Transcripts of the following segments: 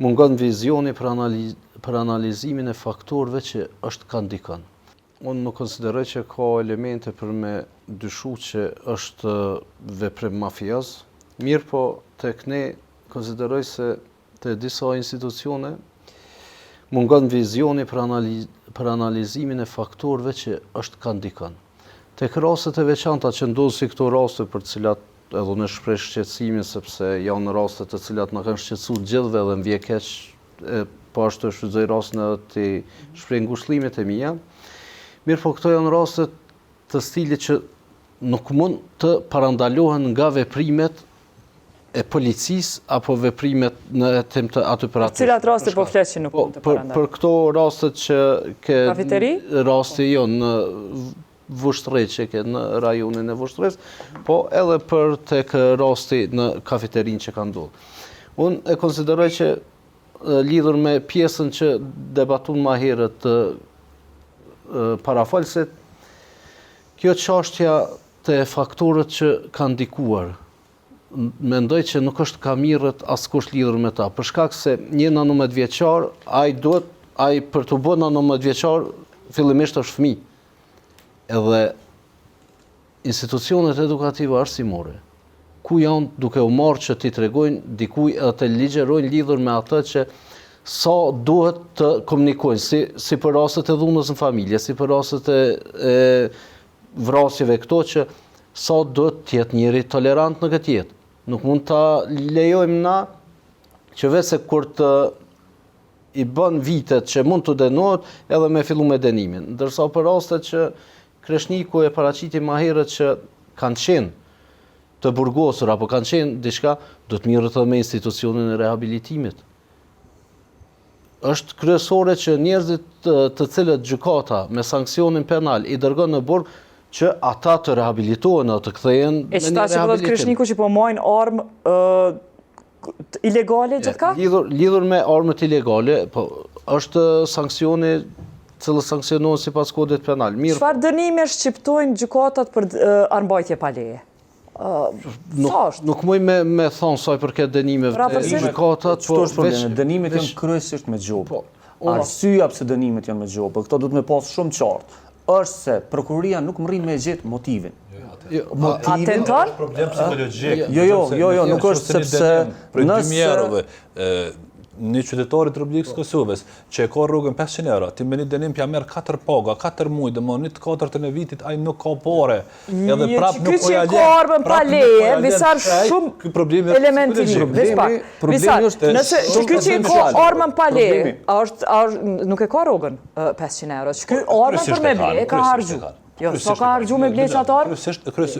Mungon vizioni për analizimin e faktorëve që është kandikon. Unë nuk konsideroj që ka elemente për me dyshu që është veprim mafioz, mirë po tek ne konsideroj se të disa institucione mungon vizioni për analizimin e faktorëve që është kandikon. Tek rastet e veçanta që ndodhin si këto raste për të cilat edhe unë shpreh shqetësimin sepse janë raste të cilat na kanë shqetësuar gjithëve dhe më vjen keq, po ashtu e shfrytëzoj rastin edhe të shpreh ngushëllimet e mia. Mirë, po këto janë raste të stilit që nuk mund të parandalohen nga veprimet e policisë apo veprimet në hetim të aty për aty. Cilat raste po flet që nuk mund të parandalohen? Për këto rastet që ke Kafeteri? Raste jo në Vushtrec që ke në rajonin e Vushtrec, po edhe për tek rasti në kafeterin që ka ndodhur. Unë e konsideroj që lidhur me pjesën që debatun ma herët të parafalësit, kjo çështja të faktorët që kanë ndikuar, mendoj që nuk është kamirët askush lidhur me ta, për shkak se një 19 vjeçar, ai për të bërë 19 vjeçar fillimisht është fëmijë. Edhe institucionet edukative arsimore, ku janë duke u marrë që t'i tregojnë dikuj edhe të ligjerojnë lidhur me atë që sa duhet të komunikojnë, si për rastet e dhunës në familje, si për rastet e vrasjeve këto që sa duhet t'jetë njëri tolerant në këtë jetë. Nuk mund ta lejojmë na që vetëse kur të i bën vitet që mund të dënohet edhe me fillu me dënimin. Ndërsa për rastet që Kreshniku e paraqiti ma herët që kanë qenë të burgosur apo kanë qenë diçka, do të mirët edhe me institucionin e rehabilitimit. Është kryesore që njerëzit të cilët gjykata me sankcionin penal i dërgon në burg që ata të rehabilitohen o të kthehen me një rehabilitim. E që ta që Kreshniku që po mojnë armë ilegale gjithka? Lidhur me armët ilegale, po është sanksioni cilës sankcionohen sipas kodit penal. Çfarë dënime shqiptojnë gjykatat për armbajtje pa leje? Nuk muj me thonë saj përket dënimeve të gjykatat, po dënimet janë kryesisht me gjobë. Arsyeja pse dënimet janë me gjobë, këto duhet me pas shumë qartë, është se prokuroria nuk mrin me gjetë motivin. Atenton? Problem psikologjik. Jo, nuk është sepse nëse një qytetarit Republikës Kosovës që e ka rrugën 500 euro, ti me një dënim pja merë 4 paga, 4 muj, dhe më një të 4 e vitit, ai nuk ka pare. Edhe prap nuk po ja armën pa leje, Visar shumë elementin. Visar, nëse që ky që ka armën pa leje, nuk e ka rrugën 500 euro, që ky armën për me ble, ka hargju. Jo, sa ka hargju me ble qatar?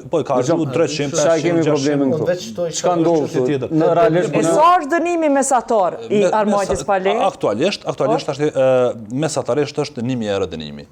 Po, ka hargju 300, Qa kemi problemin këtu? Çka ndodhë në realisht? E sa është dënimi mesatar i armajtjes pa leje? Aktualisht është mesatarisht është 1000 euro dënimi.